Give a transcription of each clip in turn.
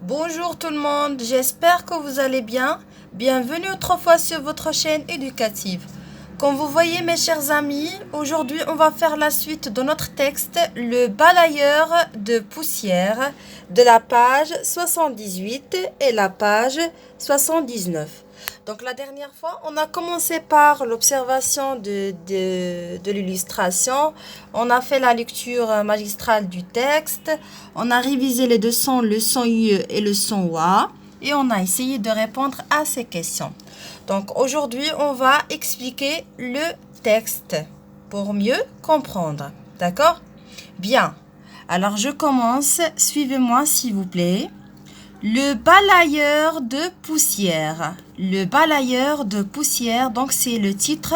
Bonjour tout le monde, j'espère que vous allez bien. Bienvenue autrefois sur votre chaîne éducative. Comme vous voyez mes chers amis, aujourd'hui on va faire la suite de notre texte, le balayeur de poussière, de la page 78 et la page 79. Donc la dernière fois, on a commencé par l'observation de l'illustration, on a fait la lecture magistrale du texte, on a révisé les deux sons, le son U et le son WA, et on a essayé de répondre à ces questions. Donc aujourd'hui, on va expliquer le texte pour mieux comprendre. D'accord? Bien. Alors je commence. Suivez-moi s'il vous plaît. Le balayeur de poussière. Le balayeur de poussière, donc c'est le titre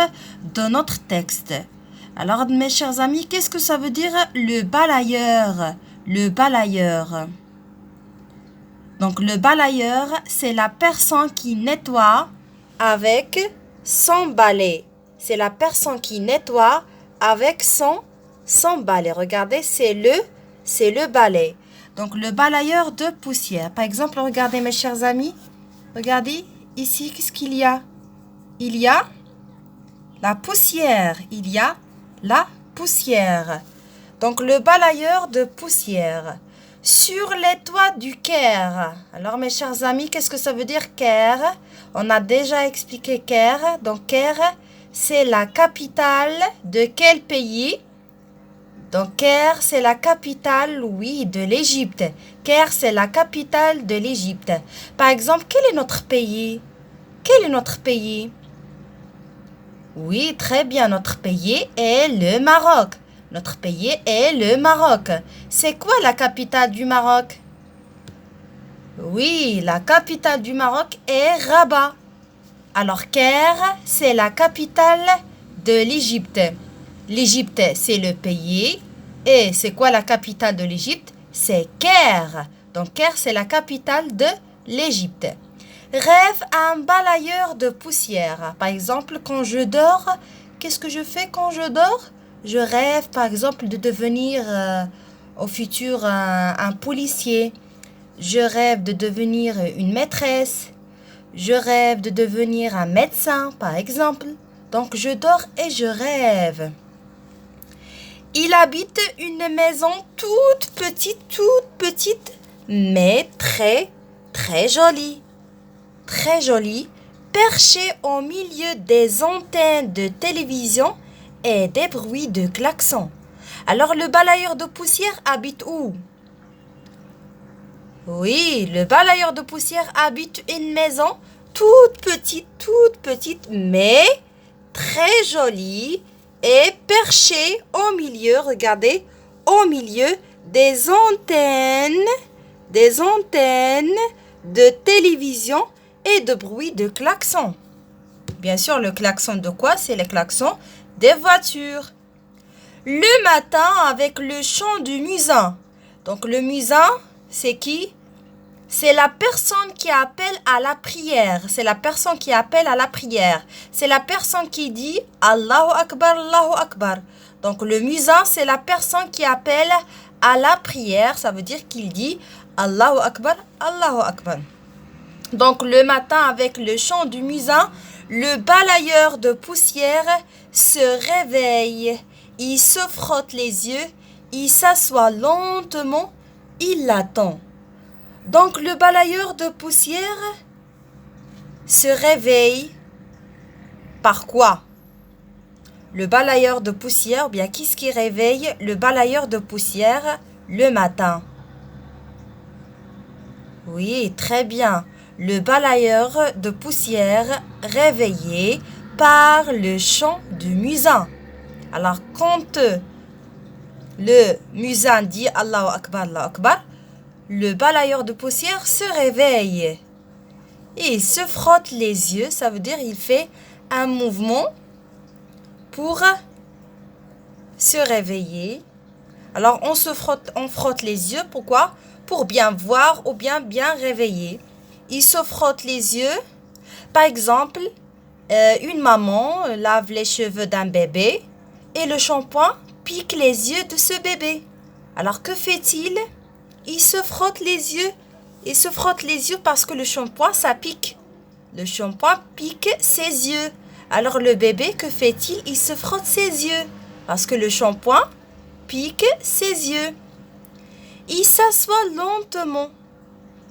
de notre texte. Alors mes chers amis, qu'est-ce que ça veut dire le balayeur? Le balayeur. Donc le balayeur, c'est la personne qui nettoie avec son balai. C'est la personne qui nettoie avec son balai. Regardez, c'est le balai. Donc le balayeur de poussière. Par exemple, regardez mes chers amis. Regardez ici, qu'est-ce qu'il y a? Il y a la poussière. Il y a la poussière. Donc le balayeur de poussière. Sur les toits du Caire. Alors mes chers amis, qu'est-ce que ça veut dire Caire? On a déjà expliqué Caire. Donc Caire, c'est la capitale de quel pays? Donc Caire, c'est la capitale, oui, de l'Égypte. Caire, c'est la capitale de l'Égypte. Par exemple, quel est notre pays? Quel est notre pays? Oui, très bien, notre pays est le Maroc. Notre pays est le Maroc. C'est quoi la capitale du Maroc? Oui, la capitale du Maroc est Rabat. Alors, Caire, c'est la capitale de l'Égypte. L'Égypte, c'est le pays. Et c'est quoi la capitale de l'Égypte? C'est Caire. Donc, Caire, c'est la capitale de l'Égypte. Rêve un balayeur de poussière. Par exemple, quand je dors, qu'est-ce que je fais quand je dors? Je rêve, par exemple, de devenir au futur un policier. Je rêve de devenir une maîtresse. Je rêve de devenir un médecin, par exemple. Donc, je dors et je rêve. Il habite une maison toute petite, mais très, très jolie. Très jolie, perchée au milieu des antennes de télévision et des bruits de klaxons. Alors, le balayeur de poussière habite où? Oui, le balayeur de poussière habite une maison toute petite, mais très jolie et perchée au milieu, regardez, au milieu des antennes de télévision et de bruit de klaxon. Bien sûr, le klaxon de quoi? C'est le klaxon des voitures. Le matin avec le chant du muezzin. Donc le muezzin, c'est qui? C'est la personne qui appelle à la prière. C'est la personne qui appelle à la prière. C'est la personne qui dit Allahu Akbar, Allahu Akbar. Donc le muezzin, c'est la personne qui appelle à la prière. Ça veut dire qu'il dit Allahu Akbar, Allahu Akbar. Donc le matin avec le chant du muezzin, le balayeur de poussière se réveille. Il se frotte les yeux, il s'assoit lentement, il l'attend. Donc le balayeur de poussière se réveille par quoi? Le balayeur de poussière, ou bien qu'est-ce qui réveille le balayeur de poussière le matin? Oui, très bien. Le balayeur de poussière réveillé par le chant du muezzin. Alors, quand le muezzin dit Allahu Akbar, Allahu Akbar, le balayeur de poussière se réveille. Et il se frotte les yeux, ça veut dire il fait un mouvement pour se réveiller. Alors, on frotte les yeux, pourquoi? Pour bien voir ou bien réveiller. Il se frotte les yeux. Par exemple, une maman lave les cheveux d'un bébé et le shampoing pique les yeux de ce bébé. Alors que fait-il? Il se frotte les yeux Il se frotte les yeux parce que le shampoing, ça pique. Le shampoing pique ses yeux. Alors le bébé, que fait-il? Il se frotte ses yeux parce que le shampoing pique ses yeux. Il s'assoit lentement.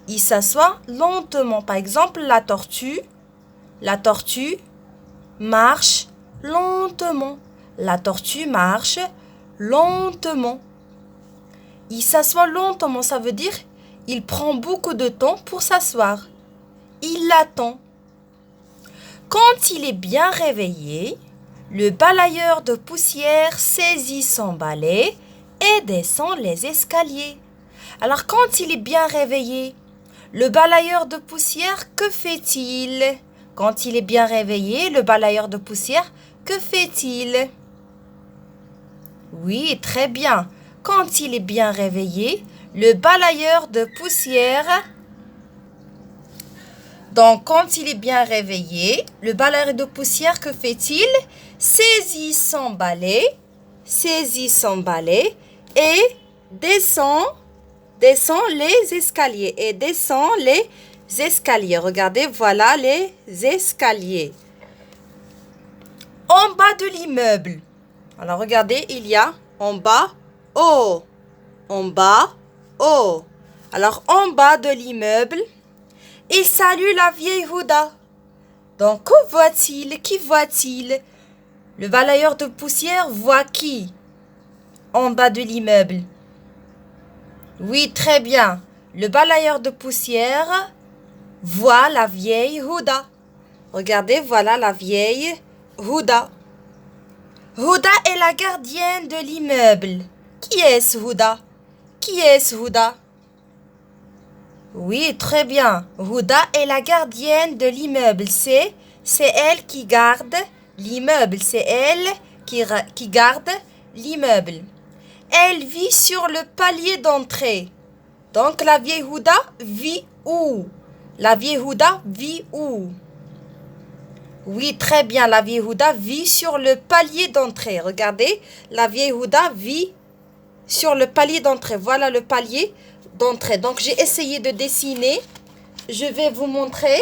Il s'assoit lentement. Par exemple, la tortue marche lentement. La tortue marche lentement. Il s'assoit lentement, ça veut dire il prend beaucoup de temps pour s'asseoir. Il l'attend. Quand il est bien réveillé, le balayeur de poussière saisit son balai et descend les escaliers. Alors quand il est bien réveillé, le balayeur de poussière, que fait-il? Quand il est bien réveillé, le balayeur de poussière, que fait-il? Oui, très bien. Quand il est bien réveillé, le balayeur de poussière... Donc, quand il est bien réveillé, le balayeur de poussière, que fait-il? Saisit son balai et descend les escaliers. Regardez, voilà les escaliers. En bas de l'immeuble. Alors, regardez, il y a en bas, haut. En bas, haut. Alors, en bas de l'immeuble, il salue la vieille Houda. Donc, que voit-il? Qui voit-il? Le balayeur de poussière voit qui? En bas de l'immeuble. Oui, très bien. Le balayeur de poussière voit la vieille Houda. Regardez, voilà la vieille Houda. Houda est la gardienne de l'immeuble. Qui est-ce, Houda? Qui est-ce, Houda? Oui, très bien. Houda est la gardienne de l'immeuble. C'est elle qui garde l'immeuble. C'est elle qui garde l'immeuble. Elle vit sur le palier d'entrée. Donc, la vieille Houda vit où? La vieille Houda vit où? Oui, très bien. La vieille Houda vit sur le palier d'entrée. Regardez, la vieille Houda vit sur le palier d'entrée. Voilà le palier d'entrée. Donc, j'ai essayé de dessiner. Je vais vous montrer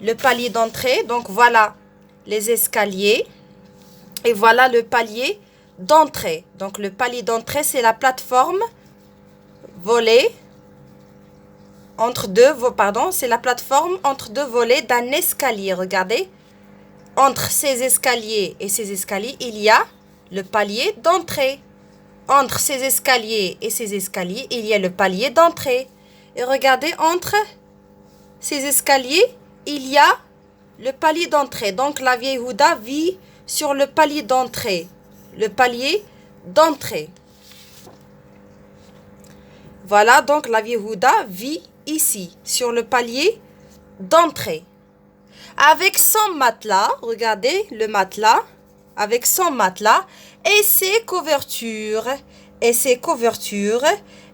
le palier d'entrée. Donc, voilà les escaliers. Et voilà le palier d'entrée. Donc, le palier d'entrée, c'est la plateforme volée c'est la plateforme entre deux volets d'un escalier. Regardez, entre ces escaliers et ces escaliers, il y a le palier d'entrée. Entre ces escaliers et ces escaliers, il y a le palier d'entrée. Et regardez, entre ces escaliers, il y a le palier d'entrée. Donc, la vieille Houda vit sur le palier d'entrée. Le palier d'entrée. Voilà, donc la vieille Houda vit ici, sur le palier d'entrée. Avec son matelas, regardez le matelas, avec son matelas et ses couvertures.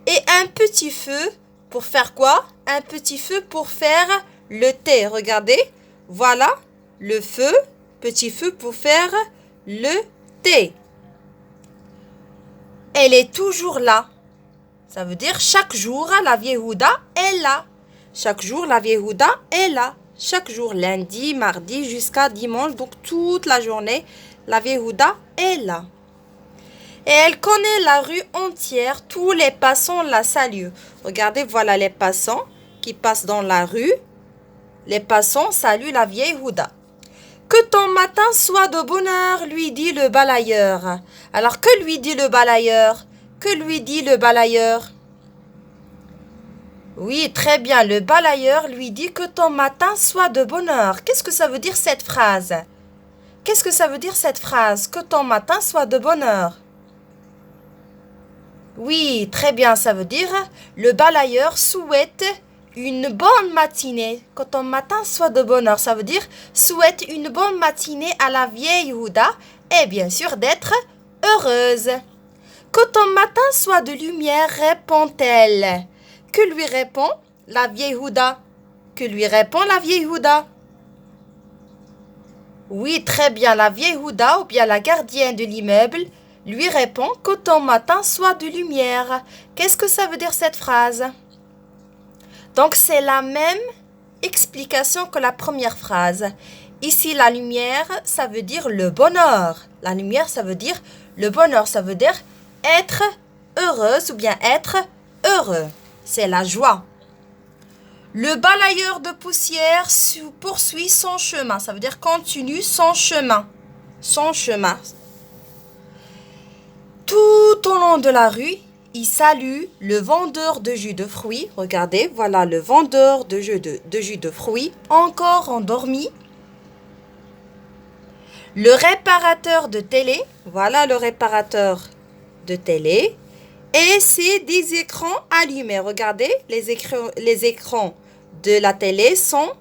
Et un petit feu pour faire quoi? Un petit feu pour faire le thé. Regardez, voilà le feu, petit feu pour faire le thé. Elle est toujours là. Ça veut dire chaque jour, la vieille Houda est là. Chaque jour, la vieille Houda est là. Chaque jour, lundi, mardi, jusqu'à dimanche. Donc, toute la journée, la vieille Houda est là. Et elle connaît la rue entière. Tous les passants la saluent. Regardez, voilà les passants qui passent dans la rue. Les passants saluent la vieille Houda. Que ton matin soit de bonheur, lui dit le balayeur. Alors, que lui dit le balayeur? Que lui dit le balayeur? Oui, très bien. Le balayeur lui dit que ton matin soit de bonheur. Qu'est-ce que ça veut dire cette phrase? Qu'est-ce que ça veut dire cette phrase? Que ton matin soit de bonheur. Oui, très bien. Ça veut dire le balayeur souhaite une bonne matinée. Que ton matin soit de bonheur. Ça veut dire souhaite une bonne matinée à la vieille Houda et bien sûr d'être heureuse. Que ton matin soit de lumière, répond-elle. Que lui répond la vieille Houda? Que lui répond la vieille Houda? Oui, très bien. La vieille Houda ou bien la gardienne de l'immeuble lui répond que ton matin soit de lumière. Qu'est-ce que ça veut dire cette phrase? Donc, c'est la même explication que la première phrase. Ici, la lumière, ça veut dire le bonheur. La lumière, ça veut dire le bonheur. Ça veut dire être heureuse ou bien être heureux. C'est la joie. Le balayeur de poussière poursuit son chemin. Ça veut dire continue son chemin. Son chemin. Tout au long de la rue, il salue le vendeur de jus de fruits. Regardez, voilà le vendeur de jus de fruits, encore endormi. Le réparateur de télé, voilà le réparateur de télé. Et c'est des écrans allumés. Regardez, les écrans de la télé sont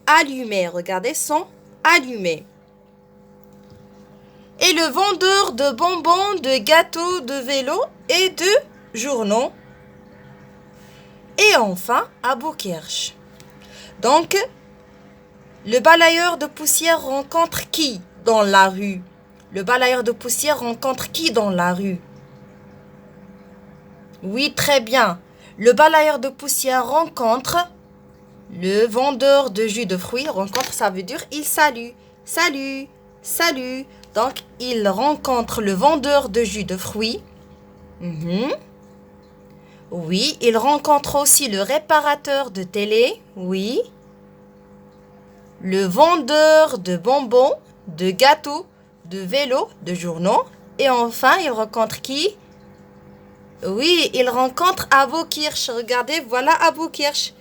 allumés. Regardez, sont allumés. Et le vendeur de bonbons, de gâteaux, de vélos et de journaux. Et enfin, Abou Kirsch. Donc, le balayeur de poussière rencontre qui dans la rue? Le balayeur de poussière rencontre qui dans la rue? Oui, très bien. Le balayeur de poussière rencontre le vendeur de jus de fruits. Rencontre, ça veut dire il salue. Salut, salut. Donc, il rencontre le vendeur de jus de fruits. Oui, il rencontre aussi le réparateur de télé. Oui. Le vendeur de bonbons, de gâteaux, de vélos, de journaux. Et enfin, il rencontre qui? Oui, il rencontre Abou Kirsch. Regardez, voilà Abou Kirsch.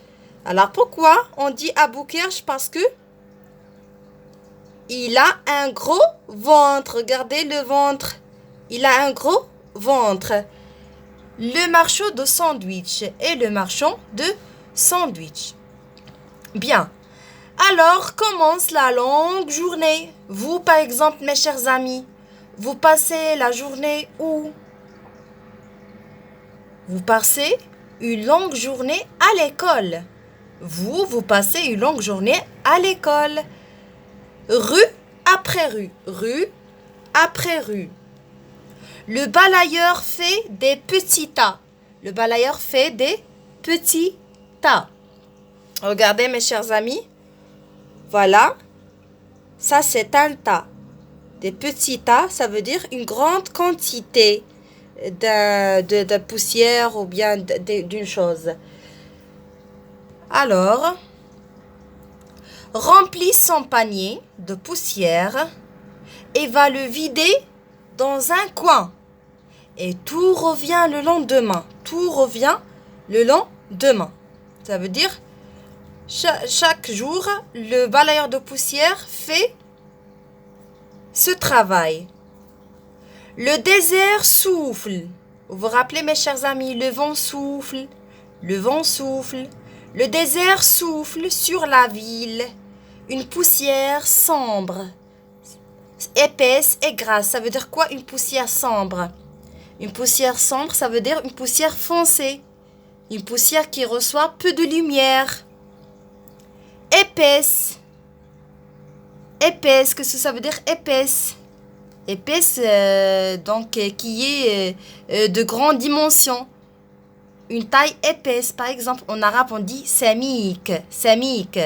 Alors, pourquoi on dit Abou Kirsch? Parce que il a un gros ventre. Regardez le ventre. Il a un gros ventre. Le marchand de sandwich et le marchand de sandwich. Bien. Alors, commence la longue journée. Vous, par exemple, mes chers amis, vous passez la journée où? Vous passez une longue journée à l'école. Vous passez une longue journée à l'école. Rue après rue. Rue après rue. Le balayeur fait des petits tas. Le balayeur fait des petits tas. Regardez mes chers amis. Voilà. Ça c'est un tas. Des petits tas, ça veut dire une grande quantité de poussière ou bien d'une chose. Alors, remplit son panier de poussière et va le vider dans un coin. Et tout revient le lendemain. Tout revient le lendemain. Ça veut dire, chaque jour, le balayeur de poussière fait ce travail. Le désert souffle. Vous vous rappelez, mes chers amis, le vent souffle. Le vent souffle. Le désert souffle sur la ville. Une poussière sombre, épaisse et grasse. Ça veut dire quoi, une poussière sombre? Une poussière sombre, ça veut dire une poussière foncée. Une poussière qui reçoit peu de lumière. Épaisse. Épaisse, qu'est-ce que ça veut dire épaisse? Épaisse, donc qui est de grande dimension. Une taille épaisse, par exemple, en arabe on dit samique, samique.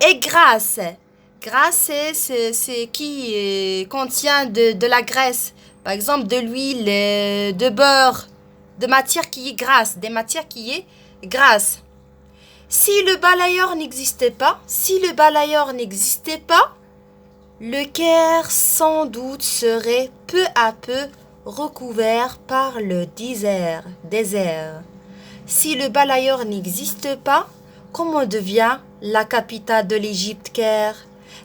Et grasse. Grasse, c'est qui contient de la graisse. Par exemple, de l'huile, de beurre, de matière qui est grasse, des matières qui est grasse. Si le balayeur n'existait pas, le Caire sans doute serait peu à peu recouvert par le désert. Si le balayeur n'existe pas, comment devient la capitale de l'Égypte, Caire?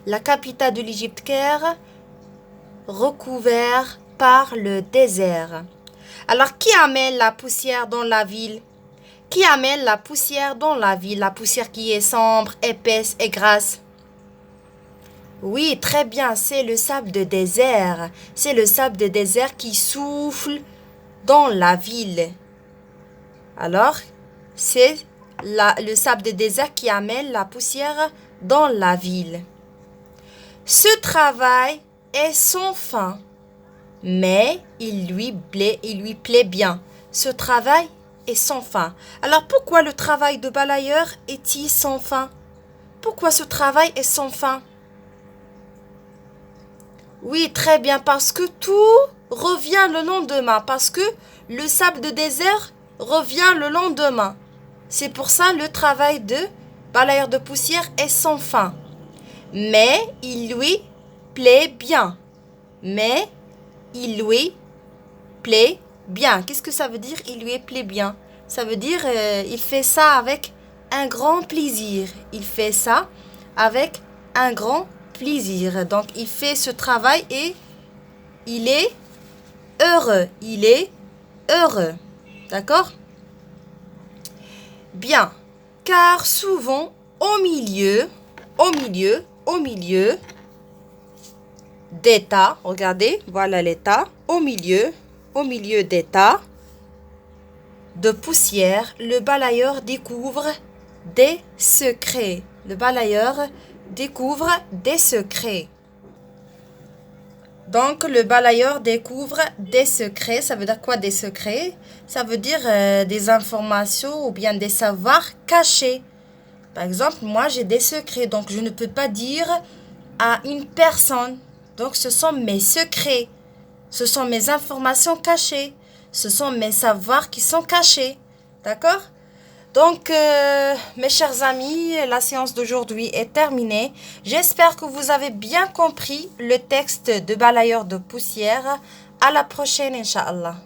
La capitale de l'Égypte, Caire, recouvert par le désert. Alors, qui amène la poussière dans la ville? Qui amène la poussière dans la ville? La poussière qui est sombre, épaisse et grasse. Oui, très bien, c'est le sable de désert. C'est le sable de désert qui souffle dans la ville. Alors, c'est le sable de désert qui amène la poussière dans la ville. Ce travail est sans fin, mais il lui plaît bien. Ce travail est sans fin. Alors pourquoi le travail de balayeur est-il sans fin? Pourquoi ce travail est sans fin? Oui, très bien, parce que tout revient le lendemain, parce que le sable de désert revient le lendemain. C'est pour ça le travail de balayeur de poussière est sans fin. Mais il lui plaît bien. Mais il lui plaît bien. Qu'est-ce que ça veut dire? Il lui plaît bien. Ça veut dire il fait ça avec un grand plaisir. Il fait ça avec un grand plaisir. Donc il fait ce travail et il est heureux. Il est heureux. D'accord? Bien. Car souvent au milieu des tas, regardez, voilà les tas, au milieu des tas de poussière, le balayeur découvre des secrets. Le balayeur découvre des secrets. Donc, le balayeur découvre des secrets. Ça veut dire quoi, des secrets? Ça veut dire des informations ou bien des savoirs cachés. Par exemple, moi, j'ai des secrets. Donc, je ne peux pas dire à une personne. Donc, ce sont mes secrets. Ce sont mes informations cachées. Ce sont mes savoirs qui sont cachés. D'accord? Donc, mes chers amis, la séance d'aujourd'hui est terminée. J'espère que vous avez bien compris le texte de balayeur de poussière. À la prochaine, Inch'Allah.